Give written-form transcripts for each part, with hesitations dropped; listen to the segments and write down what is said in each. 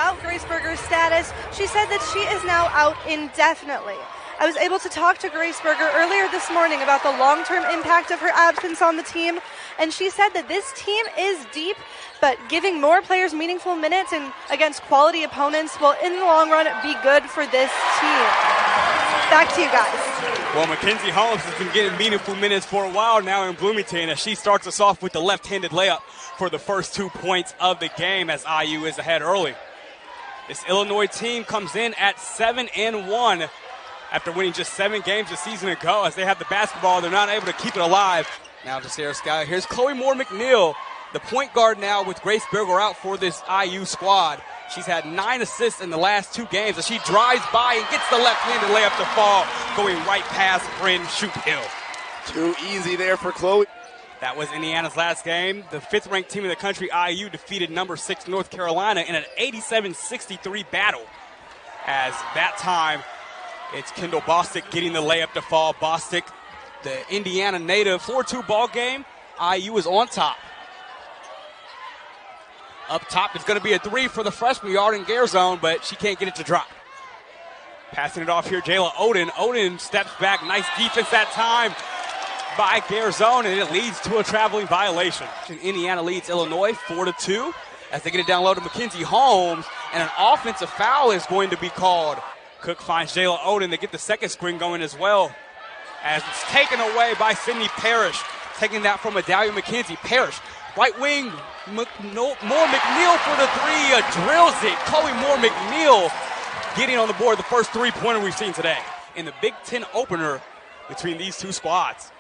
about Grace Berger's status, she said that she is now out indefinitely. I was able to talk to Grace Berger earlier this morning about the long-term impact of her absence on the team, and she said that this team is deep, but giving more players meaningful minutes and against quality opponents will, in the long run, be good for this team. Back to you guys. Well, Mackenzie Holmes has been getting meaningful minutes for a while now in Bloomington as she starts us off with the left-handed layup for the first 2 points of the game as IU is ahead early. This Illinois team comes in at 7-1 after winning just 7 games a season ago. As they have the basketball, they're not able to keep it alive. Now to Sara Scalia. Here's Chloe Moore-McNeil, the point guard now with Grace Berger out for this IU squad. She's had 9 assists in the last 2 games as she drives by and gets the left-handed layup to fall, going right past Bryn Shoup-Hill. Too easy there for Chloe. That was Indiana's last game. The 5th-ranked team in the country, IU, defeated number 6 North Carolina in an 87-63 battle. As that time, it's Kendall Bostic getting the layup to fall. Bostic, the Indiana native, 4-2 ball game. IU is on top. Up top, it's going to be a 3 for the freshman Yarden Garzone, but she can't get it to drop. Passing it off here, Jayla Oden. Oden steps back. Nice defense that time by Garzone, and it leads to a traveling violation. Indiana leads Illinois 4-2 as they get it down low to Mackenzie Holmes, and an offensive foul is going to be called. Cook finds Jayla Oden to get the second screen going as well, as it's taken away by Sydney Parrish. Taking that from Adalia McKenzie. Parrish, right wing, Moore-McNeil for the 3, drills it. Chloe Moore-McNeil getting on the board, the first 3-pointer we've seen today in the Big Ten opener between these two squads.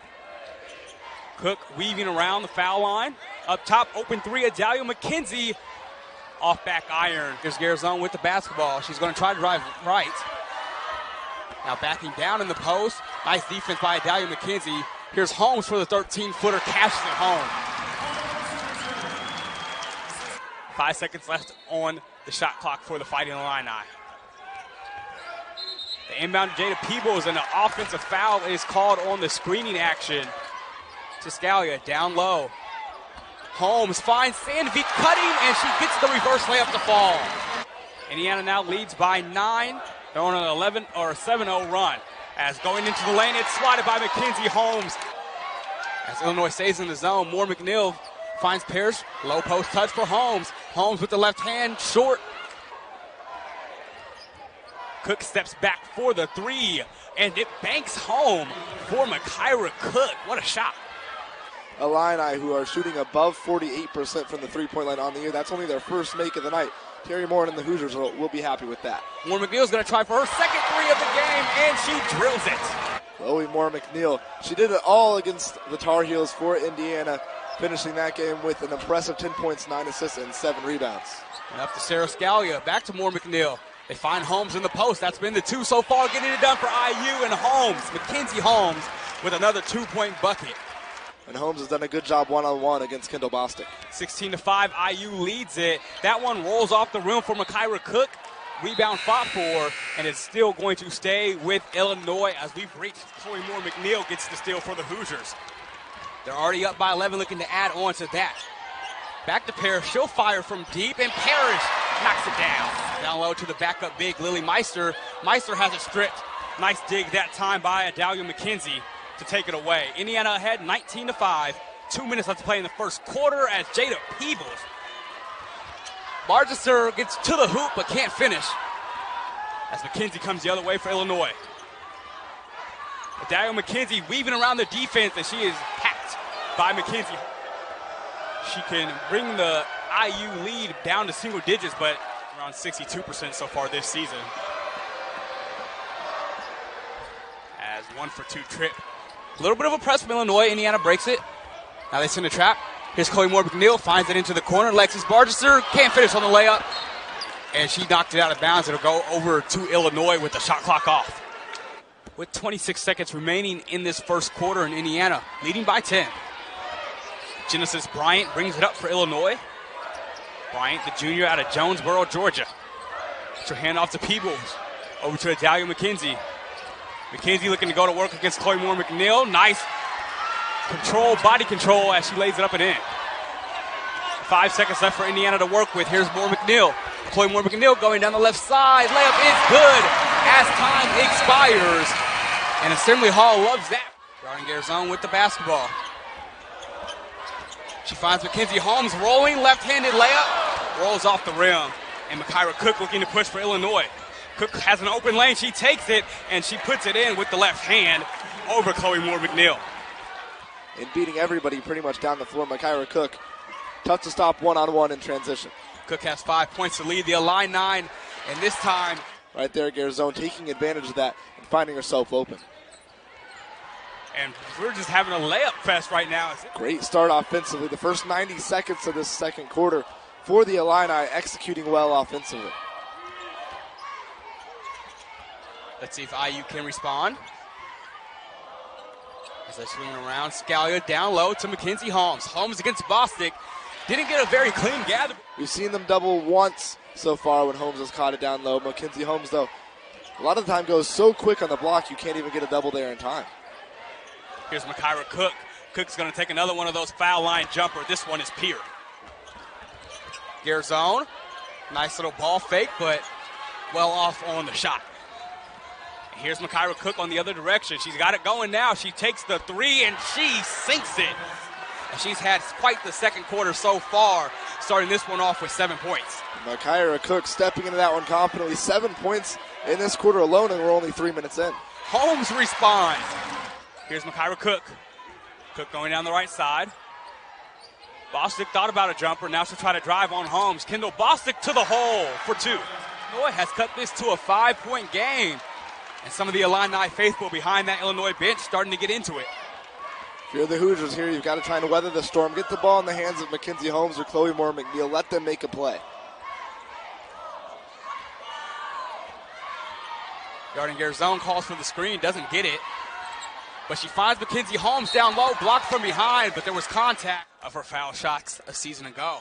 Cook weaving around the foul line. Up top, open 3, Adalia McKenzie. Off back iron. Here's Garzone with the basketball. She's going to try to drive right. Now backing down in the post. Nice defense by Adalia McKenzie. Here's Holmes for the 13-footer, cashes it home. 5 seconds left on the shot clock for the Fighting Illini. The inbound to Jada Peebles, and the offensive foul is called on the screening action to Scalia. Down low. Holmes finds Sandvik cutting, and she gets the reverse layup to fall. Indiana now leads by 9. They're on an 7-0 run. As going into the lane, it's swatted by Mackenzie Holmes. As Illinois stays in the zone, Moore-McNeil finds Parrish. Low post touch for Holmes. Holmes with the left hand, short. Cook steps back for the 3, and it banks home for Makira Cook. What a shot. Illini, who are shooting above 48% from the three-point line on the year. That's only their first make of the night. Terry Moore and the Hoosiers will be happy with that. Moore-McNeil's going to try for her second 3 of the game, and she drills it. Chloe Moore-McNeil. She did it all against the Tar Heels for Indiana, finishing that game with an impressive 10 points, 9 assists, and 7 rebounds. And up to Sara Scalia. Back to Moore-McNeil. They find Holmes in the post. That's been the 2 so far, getting it done for IU, and Holmes, Mackenzie Holmes, with another 2-point bucket. And Holmes has done a good job one-on-one against Kendall Bostic. 16-5, IU leads it. That one rolls off the rim for Makira Cook. Rebound fought for, and it's still going to stay with Illinois as we've reached. Chloe Moore-McNeil gets the steal for the Hoosiers. They're already up by 11, looking to add on to that. Back to Parrish. She'll fire from deep, and Parrish knocks it down. Down low to the backup big, Lily Meister. Meister has it stripped. Nice dig that time by Adalia McKenzie to take it away. Indiana ahead 19-5. 2 minutes left to play in the first quarter as Jada Peebles. Bargesser gets to the hoop but can't finish as McKenzie comes the other way for Illinois. Adalia McKenzie weaving around the defense, and she is hacked by McKenzie. She can bring the IU lead down to single digits, but around 62% so far this season. As 1-for-2 trip. A little bit of a press from Illinois. Indiana breaks it. Now they send a trap. Here's Chloe Moore-McNeil, finds it into the corner. Lexis Bargesser can't finish on the layup, and she knocked it out of bounds. It'll go over to Illinois with the shot clock off. With 26 seconds remaining in this first quarter, in Indiana leading by 10. Genesis Bryant brings it up for Illinois. Bryant, the junior out of Jonesboro, Georgia. It's her handoff to Peebles. Over to Adalia McKenzie. McKenzie looking to go to work against Chloe Moore-McNeil. Nice control, body control as she lays it up and in. 5 seconds left for Indiana to work with. Here's Moore-McNeil. Chloe Moore-McNeil going down the left side. Layup is good as time expires. And Assembly Hall loves that. Guarding their zone with the basketball. She finds Mackenzie Holmes rolling, left-handed layup, rolls off the rim. And Makira Cook looking to push for Illinois. Cook has an open lane, she takes it, and she puts it in with the left hand over Chloe Moore-McNeil. And beating everybody pretty much down the floor, Makira Cook. Tough to stop one-on-one in transition. Cook has 5 points to lead the Illini 9, and this time... Right there, Garzone taking advantage of that and finding herself open. And we're just having a layup fest right now. Great start offensively. The first 90 seconds of this second quarter for the Illini, executing well offensively. Let's see if IU can respond. As they swing around, Scalia down low to Mackenzie Holmes. Holmes against Bostic. Didn't get a very clean gather. We've seen them double once so far when Holmes has caught it down low. Mackenzie Holmes, though, a lot of the time goes so quick on the block you can't even get a double there in time. Here's Makira Cook. Cook's going to take another one of those foul line jumper. This one is Pier. Garzone. Nice little ball fake, but well off on the shot. And here's Makira Cook on the other direction. She's got it going now. She takes the three, and she sinks it. And she's had quite the second quarter so far, starting this one off with 7 points. Makira Cook stepping into that one confidently. 7 points in this quarter alone, and we're only 3 minutes in. Holmes responds. Here's Makira Cook. Cook going down the right side. Bostic thought about a jumper. Now she'll try to drive on Holmes. Kendall Bostic to the hole for 2. Illinois has cut this to a 5-point game. And some of the Illini faithful behind that Illinois bench starting to get into it. If you're the Hoosiers here, you've got to try to weather the storm. Get the ball in the hands of Mackenzie Holmes or Chloe Moore-McNeil. Let them make a play. Guarding Garzone calls for the screen. Doesn't get it. But she finds Mackenzie Holmes down low, blocked from behind, but there was contact of her foul shots a season ago.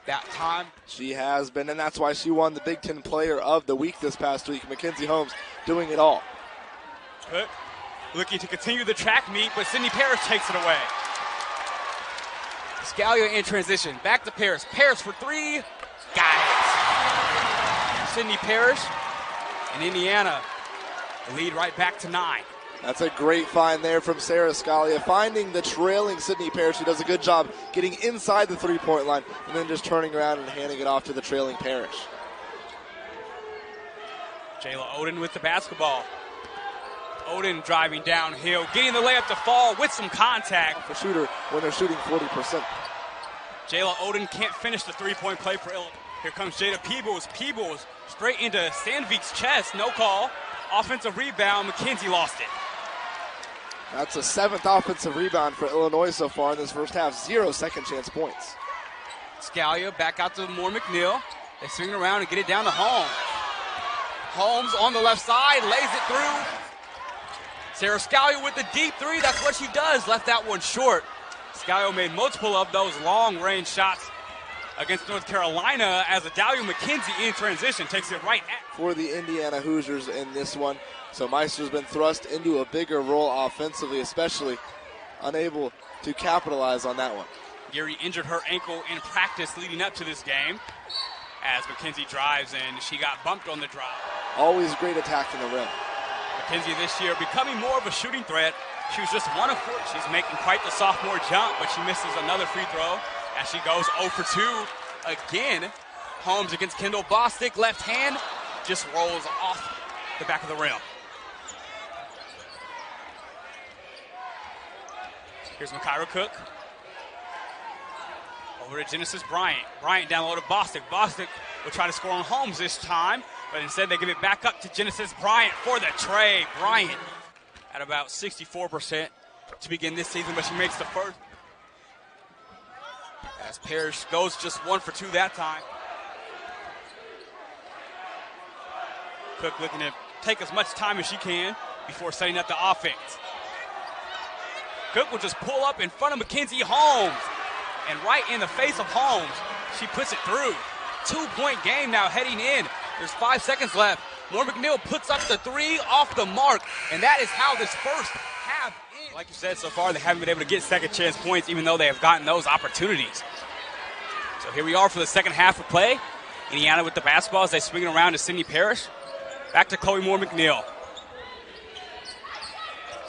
That time. She has been, and that's why she won the Big Ten Player of the Week this past week. Mackenzie Holmes doing it all. Cook looking to continue the track meet, but Sydney Parrish takes it away. Scalia in transition. Back to Parrish. Parrish for 3. Got it. Sydney Parrish and Indiana lead right back to 9. That's a great find there from Sara Scalia, finding the trailing Sydney Parrish, who does a good job getting inside the three-point line and then just turning around and handing it off to the trailing Parrish. Jayla Oden with the basketball. Oden driving downhill, getting the layup to fall with some contact. For shooter when they're shooting 40%. Jayla Oden can't finish the three-point play for Illinois. Here comes Jada Peebles. Peebles straight into Sandvik's chest. No call. Offensive rebound. McKenzie lost it. That's a 7th offensive rebound for Illinois so far in this first half. 0 second chance points. Scalia back out to Moore-McNeil. They swing around and get it down to Holmes. Holmes on the left side, lays it through. Sara Scalia with the deep 3. That's what she does. Left that one short. Scalia made multiple of those long-range shots against North Carolina as Adalia McKenzie in transition takes it right at. For the Indiana Hoosiers in this one. So Meister's been thrust into a bigger role offensively, especially unable to capitalize on that one. Geary injured her ankle in practice leading up to this game as McKenzie drives and she got bumped on the drive. Always great attacking the rim. McKenzie this year becoming more of a shooting threat. She was just 1 of 4. She's making quite the sophomore jump, but she misses another free throw as she goes 0 for 2 again. Holmes against Kendall Bostic, left hand, just rolls off the back of the rim. Here's Makira Cook. Over to Genesis Bryant. Bryant down low to Bostic. Bostic will try to score on Holmes this time, but instead they give it back up to Genesis Bryant for the tray. Bryant at about 64% to begin this season, but she makes the first. As Parrish goes just 1 for 2 that time. Cook looking to take as much time as she can before setting up the offense. Cook will just pull up in front of Mackenzie Holmes. And right in the face of Holmes, she puts it through. 2-point game now heading in. There's 5 seconds left. Moore-McNeil puts up the 3 off the mark. And that is how this first half ends. Like you said, so far they haven't been able to get second chance points even though they have gotten those opportunities. So here we are for the second half of play. Indiana with the basketball as they swing it around to Sydney Parrish. Back to Chloe Moore-McNeil.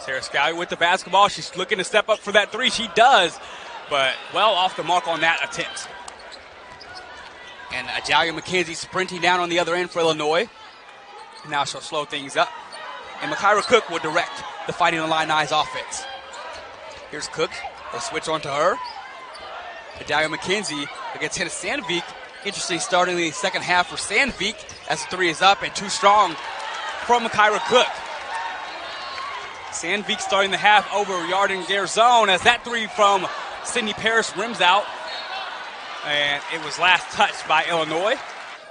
Sara Scalia with the basketball. She's looking to step up for that three. She does, but well off the mark on that attempt. And Adalia McKenzie sprinting down on the other end for Illinois. Now she'll slow things up. And Makira Cook will direct the Fighting Illini's offense. Here's Cook. They'll switch on to her. Adalia McKenzie against Hannah Sandvik. Interesting starting the second half for Sandvik as the three is up and too strong from Makira Cook. Sandvik starting the half over Yarden Garzone as that three from Sydney Parrish rims out. And it was last touched by Illinois.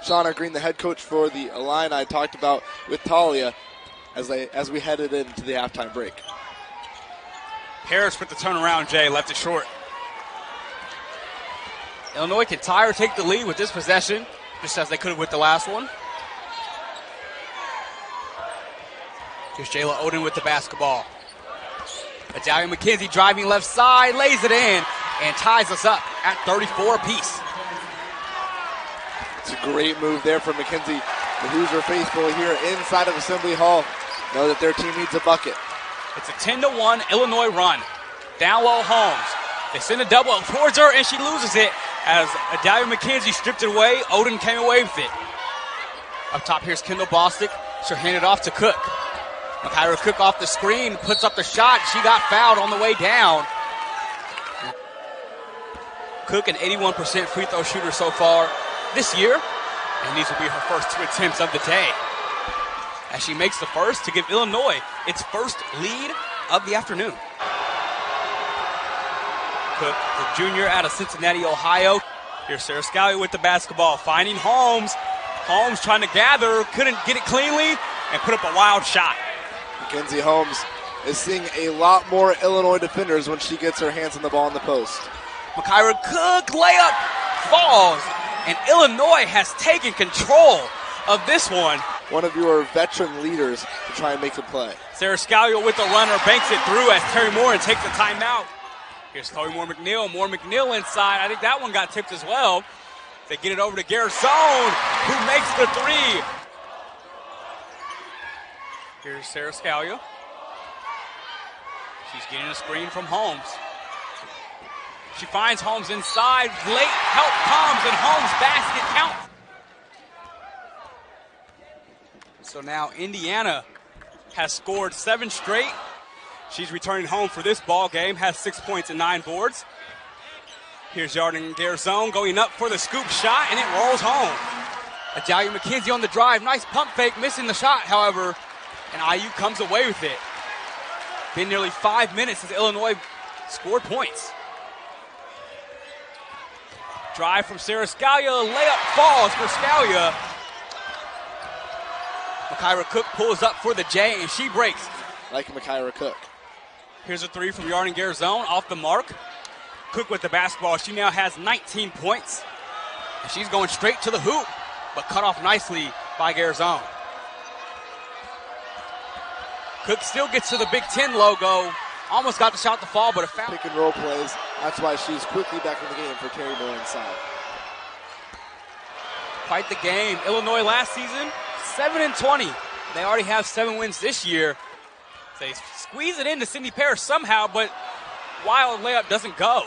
Shauna Green, the head coach for the Illini, talked about with Talia as we headed into the halftime break. Parrish with the turnaround, Jay, left it short. Illinois can tie or take the lead with this possession, just as they could have with the last one. Here's Jayla Oden with the basketball. Adalia McKenzie driving left side, lays it in, and ties us up at 34 apiece. It's a great move there from McKenzie. The Hoosier faithful here inside of Assembly Hall know that their team needs a bucket. It's a 10-1 Illinois run. Down low Holmes. They send a double towards her, and she loses it as Adalia McKenzie stripped it away. Oden came away with it. Up top, here's Kendall Bostic. She'll hand it off to Cook. Makira Cook off the screen, puts up the shot. She got fouled on the way down. Cook, an 81% free throw shooter so far this year. And these will be her first two attempts of the day, as she makes the first to give Illinois its first lead of the afternoon. Cook, the junior out of Cincinnati, Ohio. Here's Sara Scalia with the basketball, finding Holmes. Holmes trying to gather, couldn't get it cleanly, and put up a wild shot. Mackenzie Holmes is seeing a lot more Illinois defenders when she gets her hands on the ball in the post. Makira Cook, layup falls, and Illinois has taken control of this one. One of your veteran leaders to try and make the play. Sara Scalia with the runner, banks it through as Terry Moore takes the timeout. Here's Chloe Moore-McNeil. Moore-McNeil inside. I think that one got tipped as well. They get it over to Garzone, who makes the three. Here's Sara Scalia. She's getting a screen from Holmes. She finds Holmes inside. Late help comes, and Holmes' basket counts. So now Indiana has scored 7 straight. She's returning home for this ball game, has 6 points and 9 boards. Here's Yarden Garzone going up for the scoop shot, and it rolls home. Adalia McKenzie on the drive. Nice pump fake, missing the shot, however, and IU comes away with it. Been nearly 5 minutes since Illinois scored points. Drive from Sara Scalia, layup falls for Scalia. Makira Cook pulls up for the J, and she breaks. Like Makira Cook. Here's a three from Yarden Garzone off the mark. Cook with the basketball. She now has 19 points. And she's going straight to the hoop, but cut off nicely by Garzone. Cook still gets to the Big Ten logo. Almost got the shot to fall, but a foul. Pick and roll plays. That's why she's quickly back in the game for Terry Moore inside. Quite the game. Illinois last season, 7-20. They already have 7 wins this year. They squeeze it into Sydney Parrish somehow, but wild layup doesn't go.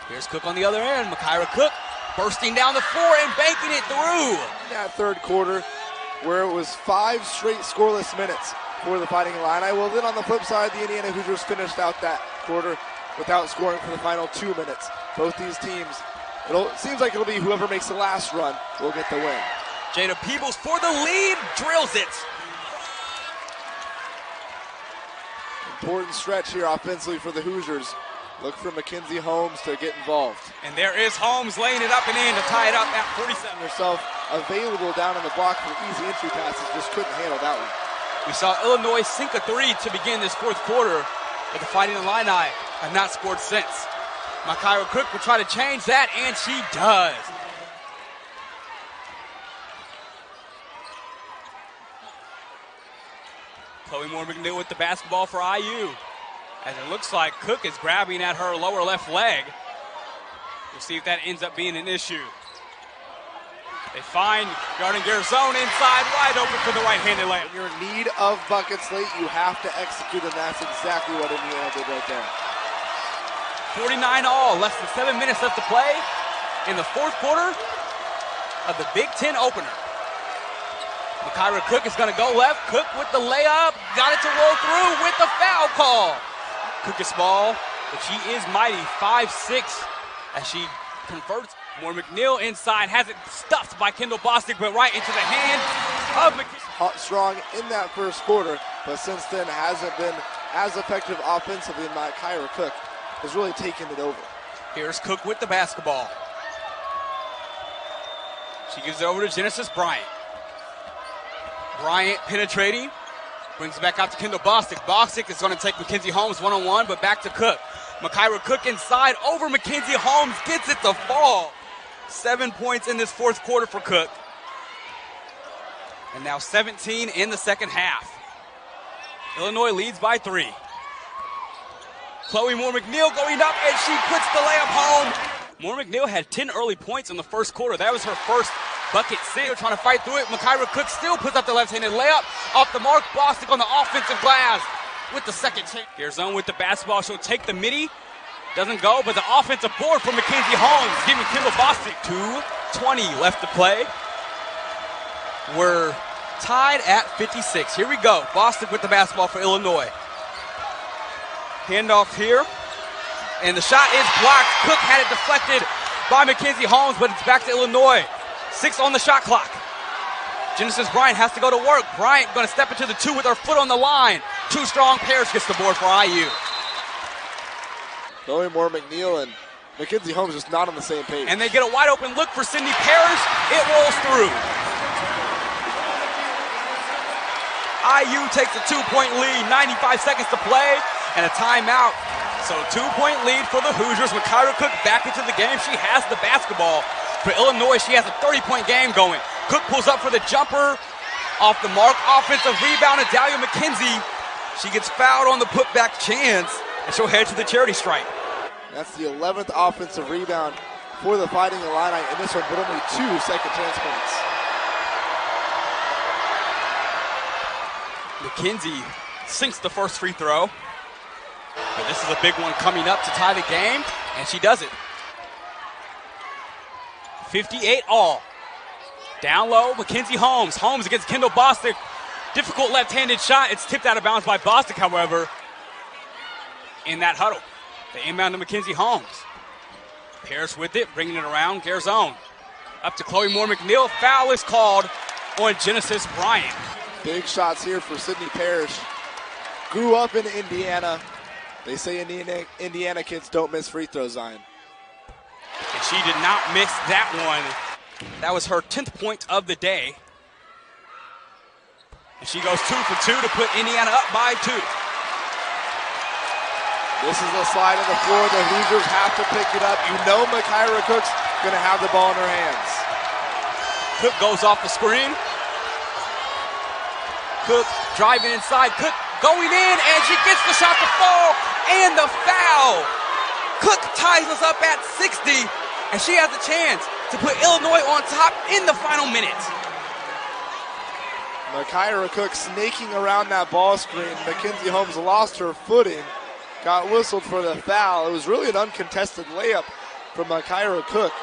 Here's Cook on the other end. Makira Cook bursting down the floor and banking it through. That third quarter, where it was 5 straight scoreless minutes for the Fighting Illini. Well, then on the flip side, the Indiana Hoosiers finished out that quarter without scoring for the final 2 minutes. Both these teams, it seems like it'll be whoever makes the last run will get the win. Jada Peebles for the lead, drills it. Important stretch here offensively for the Hoosiers. Look for Mackenzie Holmes to get involved. And there is Holmes laying it up and in to tie it up at 47. Herself available down in the block for easy entry passes, just couldn't handle that one. We saw Illinois sink a three to begin this fourth quarter, but the Fighting Illini have not scored since. Makira Cook will try to change that, and she does. Chloe Moore-McNeil with the basketball for IU. As it looks like Cook is grabbing at her lower left leg. We'll see if that ends up being an issue. They find Garden Garzone inside, wide open for the right-handed layup. When you're in need of buckets late, you have to execute, and that's exactly what Indiana did right there. 49 all, less than 7 minutes left to play in the fourth quarter of the Big Ten opener. Makira Cook is going to go left. Cook with the layup, got it to roll through with the foul call. Cook is small, but she is mighty, 5'6", as she converts. Moore-McNeil inside, has it stuffed by Kendall Bostic, but right into the hand of McKinney. Hot strong in that first quarter, but since then hasn't been as effective offensively. Makira Cook has really taken it over. Here's Cook with the basketball. She gives it over to Genesis Bryant. Bryant penetrating, brings it back out to Kendall Bostic. Bostic is going to take Mackenzie Holmes one-on-one, but back to Cook. Makira Cook inside, over Mackenzie Holmes, gets it to fall. 7 points in this fourth quarter for Cook. And now 17 in the second half. Illinois leads by 3. Chloe Moore-McNeil going up, and she puts the layup home. Moore-McNeil had 10 early points in the first quarter. That was her first bucket since. Trying to fight through it. Makira Cook still puts up the left-handed layup. Off the mark, Bostic on the offensive glass with the second chance. Garzone with the basketball. She'll take the midi. Doesn't go, but the offensive board for Mackenzie Holmes, giving Kendall Bostic 2:20 left to play. We're tied at 56. Here we go. Bostic with the basketball for Illinois. Handoff here, and the shot is blocked. Cook had it deflected by Mackenzie Holmes, but it's back to Illinois. 6 on the shot clock. Genesis Bryant has to go to work. Bryant going to step into the 2 with her foot on the line. 2 strong pairs gets the board for IU. Chloe Moore-McNeil and Mackenzie Holmes just not on the same page. And they get a wide open look for Sydney Parrish. It rolls through. IU takes a 2-point lead, 95 seconds to play, and a timeout. So 2-point lead for the Hoosiers. Makira Cook back into the game. She has the basketball. For Illinois, she has a 30-point game going. Cook pulls up for the jumper. Off the mark, offensive rebound, Adalia McKenzie. She gets fouled on the putback chance, and she'll head to the charity stripe. That's the 11th offensive rebound for the Fighting Illini in this one, but only 2 second chance points. McKenzie sinks the first free throw. But this is a big one coming up to tie the game, and she does it. 58 all. Down low, Mackenzie Holmes. Holmes against Kendall Bostic. Difficult left-handed shot. It's tipped out of bounds by Bostic, however, in that huddle. The inbound to Mackenzie Holmes. Parrish with it, bringing it around. Garzone. Up to Chloe Moore-McNeil. Foul is called on Genesis Bryant. Big shots here for Sydney Parrish. Grew up in Indiana. They say Indiana kids don't miss free throws, Zion. And she did not miss that one. That was her 10th point of the day. And she goes 2 for 2 to put Indiana up by 2. This is a slide on the floor. The Hoosiers have to pick it up. You know Makira Cook's going to have the ball in her hands. Cook goes off the screen. Cook driving inside. Cook going in, and she gets the shot to fall, and the foul. Cook ties us up at 60, and she has a chance to put Illinois on top in the final minutes. Makira Cook snaking around that ball screen. Mackenzie Holmes lost her footing, got whistled for the foul. It was really an uncontested layup from Makira Cook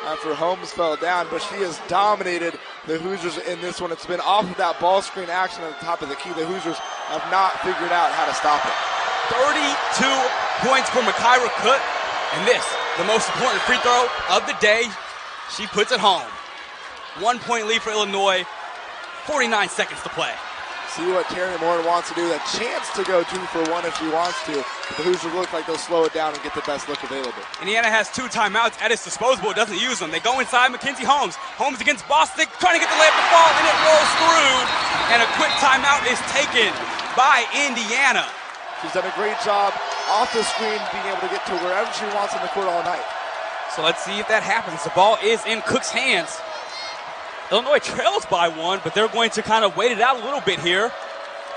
after Holmes fell down, but she has dominated the Hoosiers in this one. It's been off of that ball screen action at the top of the key. The Hoosiers have not figured out how to stop it. 32 points for Makira Cook, and this, the most important free throw of the day, she puts it home. 1 point lead for Illinois, 49 seconds to play. See what Terry Moore wants to do. A chance to go 2 for 1 if she wants to. The Hoosiers look like they'll slow it down and get the best look available. Indiana has 2 timeouts at its disposal. It doesn't use them. They go inside. Mackenzie Holmes. Holmes against Bostic, trying to get the layup to fall, and it rolls through. And a quick timeout is taken by Indiana. She's done a great job off the screen, being able to get to wherever she wants in the court all night. So let's see if that happens. The ball is in Cook's hands. Illinois trails by 1, but they're going to kind of wait it out a little bit here.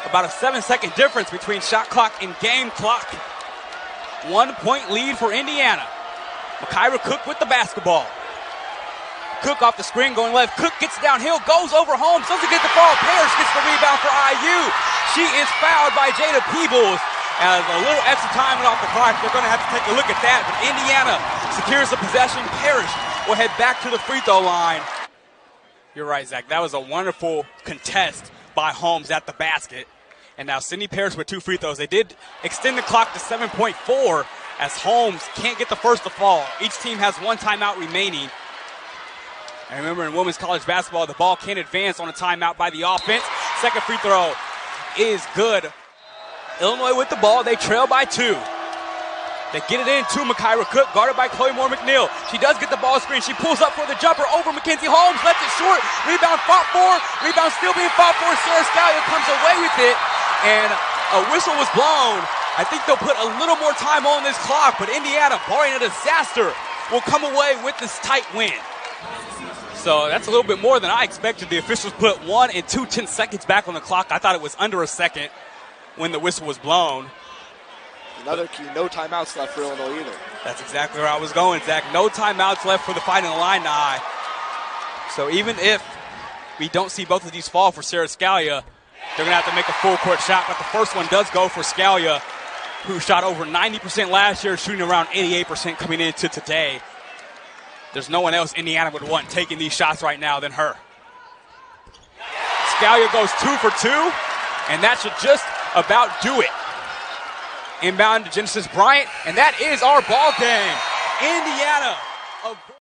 About a 7-second difference between shot clock and game clock. 1 point lead for Indiana. Makira Cook with the basketball. Cook off the screen going left. Cook gets downhill, goes over Holmes, doesn't get the ball. Parrish gets the rebound for IU. She is fouled by Jada Peebles. As a little extra time went off the clock, they're going to have to take a look at that. But Indiana secures the possession. Parrish will head back to the free throw line. You're right, Zach. That was a wonderful contest by Holmes at the basket. And now Sydney Parrish with 2 free throws. They did extend the clock to 7.4 as Holmes can't get the first to fall. Each team has 1 timeout remaining. And remember, in women's college basketball, the ball can't advance on a timeout by the offense. Second free throw is good. Illinois with the ball. They trail by 2. They get it in to Makira Cook, guarded by Chloe Moore-McNeil. She does get the ball screen. She pulls up for the jumper over Mackenzie Holmes. Left it short. Rebound fought for. Rebound still being fought for. Sara Scalia comes away with it. And a whistle was blown. I think they'll put a little more time on this clock, but Indiana, barring a disaster, will come away with this tight win. So that's a little bit more than I expected. The officials put 1 and 2/10 seconds back on the clock. I thought it was under a second when the whistle was blown. Another key, no timeouts left for Illinois either. That's exactly where I was going, Zach. No timeouts left for the Fighting Illini. So even if we don't see both of these fall for Sara Scalia, they're going to have to make a full court shot. But the first one does go for Scalia, who shot over 90% last year, shooting around 88% coming into today. There's no one else Indiana would want taking these shots right now than her. Scalia goes 2 for 2, and that should just about do it. Inbound to Genesis Bryant, and that is our ball game. Indiana.